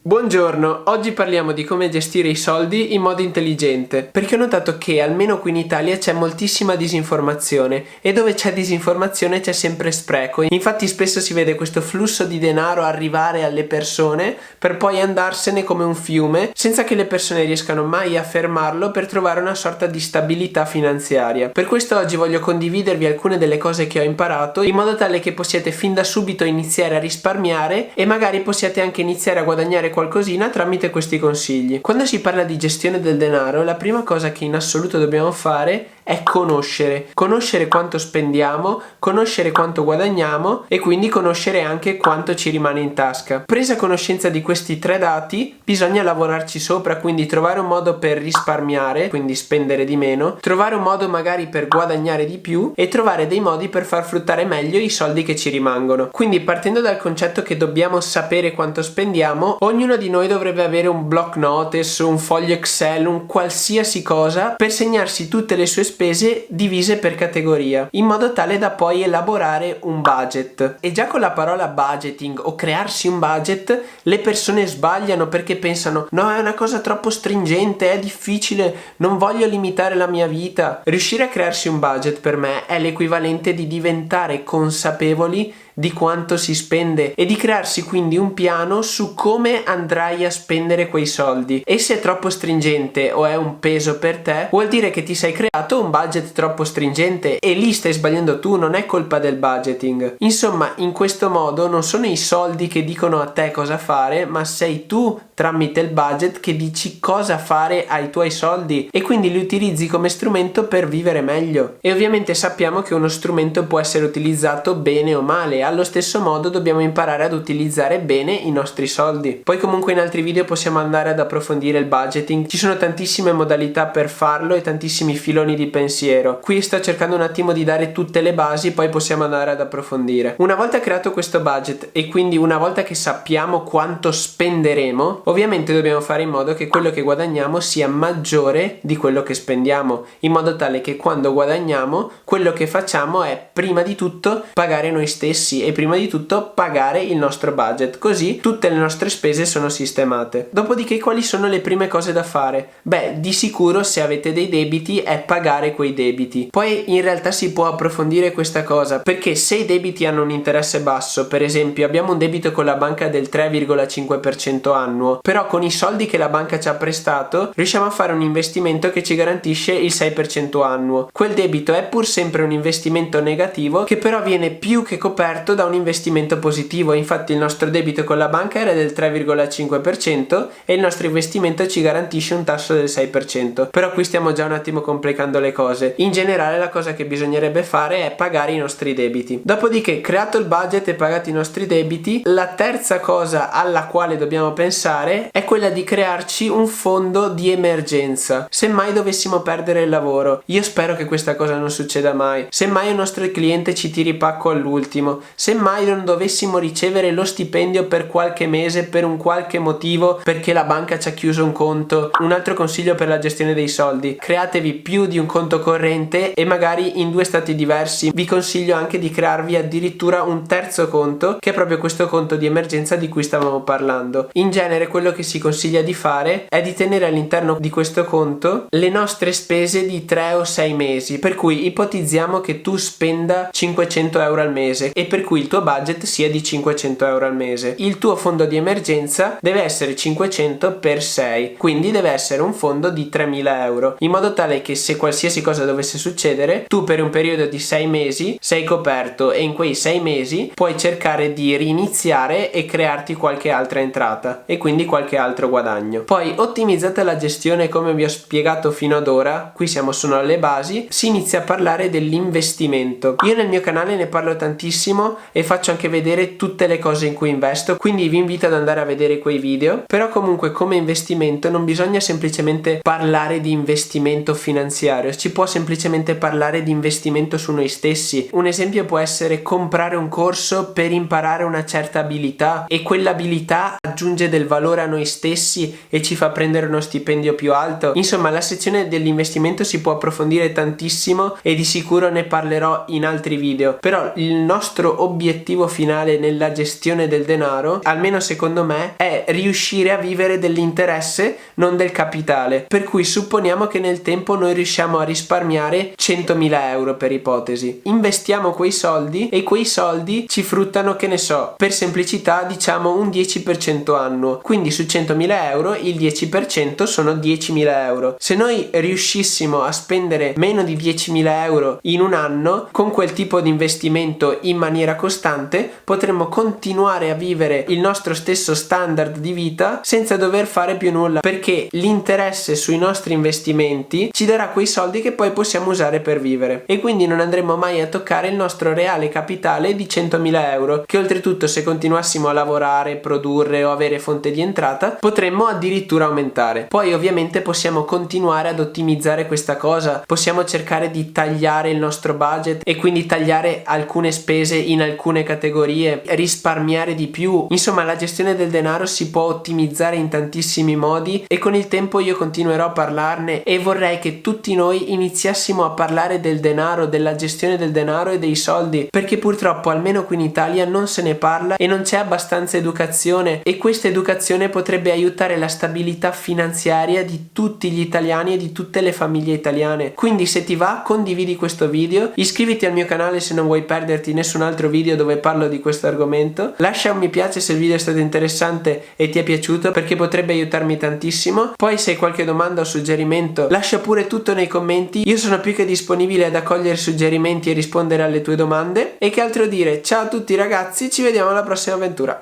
Buongiorno, oggi parliamo di come gestire i soldi in modo intelligente, perché ho notato che almeno qui in Italia c'è moltissima disinformazione e dove c'è disinformazione c'è sempre spreco. Infatti spesso si vede questo flusso di denaro arrivare alle persone per poi andarsene come un fiume senza che le persone riescano mai a fermarlo per trovare una sorta di stabilità finanziaria. Per questo oggi voglio condividervi alcune delle cose che ho imparato in modo tale che possiate fin da subito iniziare a risparmiare e magari possiate anche iniziare a guadagnare qualcosina tramite questi consigli. Quando si parla di gestione del denaro, la prima cosa che in assoluto dobbiamo fare è conoscere quanto spendiamo, conoscere quanto guadagniamo e quindi conoscere anche quanto ci rimane in tasca. Presa conoscenza di questi tre dati, bisogna lavorarci sopra, quindi trovare un modo per risparmiare, quindi spendere di meno, trovare un modo magari per guadagnare di più e trovare dei modi per far fruttare meglio i soldi che ci rimangono. Quindi partendo dal concetto che dobbiamo sapere quanto spendiamo, ognuno di noi dovrebbe avere un block notice, un foglio Excel, un qualsiasi cosa per segnarsi tutte le sue spese divise per categoria, in modo tale da poi elaborare un budget. E già con la parola budgeting o crearsi un budget le persone sbagliano perché pensano: no, è una cosa troppo stringente, è difficile, non voglio limitare la mia vita. Riuscire a crearsi un budget per me è l'equivalente di diventare consapevoli di quanto si spende e di crearsi quindi un piano su come andrai a spendere quei soldi. E se è troppo stringente o è un peso per te, vuol dire che ti sei creato un budget troppo stringente e lì stai sbagliando tu, non è colpa del budgeting. Insomma, in questo modo non sono i soldi che dicono a te cosa fare, ma sei tu tramite il budget che dici cosa fare ai tuoi soldi e quindi li utilizzi come strumento per vivere meglio. E ovviamente sappiamo che uno strumento può essere utilizzato bene o male. Allo stesso modo dobbiamo imparare ad utilizzare bene i nostri soldi. Poi comunque in altri video possiamo andare ad approfondire il budgeting. Ci sono tantissime modalità per farlo e tantissimi filoni di pensiero. Qui sto cercando un attimo di dare tutte le basi, poi possiamo andare ad approfondire. Una volta creato questo budget e quindi una volta che sappiamo quanto spenderemo, ovviamente dobbiamo fare in modo che quello che guadagniamo sia maggiore di quello che spendiamo, in modo tale che quando guadagniamo quello che facciamo è prima di tutto pagare noi stessi e prima di tutto pagare il nostro budget, così tutte le nostre spese sono sistemate. Dopodiché quali sono le prime cose da fare? Beh, di sicuro se avete dei debiti è pagare quei debiti. Poi in realtà si può approfondire questa cosa, perché se i debiti hanno un interesse basso, per esempio abbiamo un debito con la banca del 3,5% annuo, però con i soldi che la banca ci ha prestato riusciamo a fare un investimento che ci garantisce il 6% annuo. Quel debito è pur sempre un investimento negativo che però viene più che coperto da un investimento positivo. Infatti il nostro debito con la banca era del 3,5% e il nostro investimento ci garantisce un tasso del 6%. Però qui stiamo già un attimo complicando le cose. In generale la cosa che bisognerebbe fare è pagare i nostri debiti. Dopodiché, creato il budget e pagati i nostri debiti, la terza cosa alla quale dobbiamo pensare è quella di crearci un fondo di emergenza. Se mai dovessimo perdere il lavoro, io spero che questa cosa non succeda mai, se mai un nostro cliente ci tiri pacco all'ultimo, se mai non dovessimo ricevere lo stipendio per qualche mese per un qualche motivo, perché la banca ci ha chiuso un conto. Un altro consiglio per la gestione dei soldi: createvi più di un conto corrente e magari in due stati diversi. Vi consiglio anche di crearvi addirittura un terzo conto, che è proprio questo conto di emergenza di cui stavamo parlando. In genere quello che si consiglia di fare è di tenere all'interno di questo conto le nostre spese di 3 o 6 mesi, per cui ipotizziamo che tu spenda 500 euro al mese e per cui il tuo budget sia di 500 euro al mese. Il tuo fondo di emergenza deve essere 500 per 6, quindi deve essere un fondo di 3000 euro, in modo tale che se qualsiasi cosa dovesse succedere, tu per un periodo di 6 mesi sei coperto e in quei 6 mesi puoi cercare di riniziare e crearti qualche altra entrata e quindi qualche altro guadagno. Poi, ottimizzata la gestione come vi ho spiegato fino ad ora, qui siamo solo alle basi, si inizia a parlare dell'investimento. Io nel mio canale ne parlo tantissimo e faccio anche vedere tutte le cose in cui investo, quindi vi invito ad andare a vedere quei video. Però comunque come investimento non bisogna semplicemente parlare di investimento finanziario, ci può semplicemente parlare di investimento su noi stessi. Un esempio può essere comprare un corso per imparare una certa abilità e quell'abilità aggiunge del valore a noi stessi e ci fa prendere uno stipendio più alto. Insomma, la sezione dell'investimento si può approfondire tantissimo e di sicuro ne parlerò in altri video, però il nostro nostro obiettivo finale nella gestione del denaro, almeno secondo me, è riuscire a vivere dell'interesse, non del capitale. Per cui supponiamo che nel tempo noi riusciamo a risparmiare 100.000 euro per ipotesi. Investiamo quei soldi e quei soldi ci fruttano, che ne so, per semplicità diciamo un 10% annuo. Quindi su 100.000 euro il 10% sono 10.000 euro. Se noi riuscissimo a spendere meno di 10.000 euro in un anno con quel tipo di investimento in maniera costante, potremmo continuare a vivere il nostro stesso standard di vita senza dover fare più nulla, perché l'interesse sui nostri investimenti ci darà quei soldi che poi possiamo usare per vivere, e quindi non andremo mai a toccare il nostro reale capitale di 100.000 euro, che oltretutto, se continuassimo a lavorare, produrre o avere fonte di entrata, potremmo addirittura aumentare. Poi ovviamente possiamo continuare ad ottimizzare questa cosa, possiamo cercare di tagliare il nostro budget e quindi tagliare alcune spese in alcune categorie, risparmiare di più. Insomma, la gestione del denaro si può ottimizzare in tantissimi modi, e con il tempo io continuerò a parlarne, e vorrei che tutti noi iniziassimo a parlare del denaro, della gestione del denaro e dei soldi, perché purtroppo almeno qui in Italia non se ne parla e non c'è abbastanza educazione, e questa educazione potrebbe aiutare la stabilità finanziaria di tutti gli italiani e di tutte le famiglie italiane. Quindi se ti va, condividi questo video, iscriviti al mio canale se non vuoi perderti nessun altro video dove parlo di questo argomento, lascia un mi piace se il video è stato interessante e ti è piaciuto, perché potrebbe aiutarmi tantissimo. Poi se hai qualche domanda o suggerimento, lascia pure tutto nei commenti, io sono più che disponibile ad accogliere suggerimenti e rispondere alle tue domande. E che altro dire, ciao a tutti ragazzi, ci vediamo alla prossima avventura.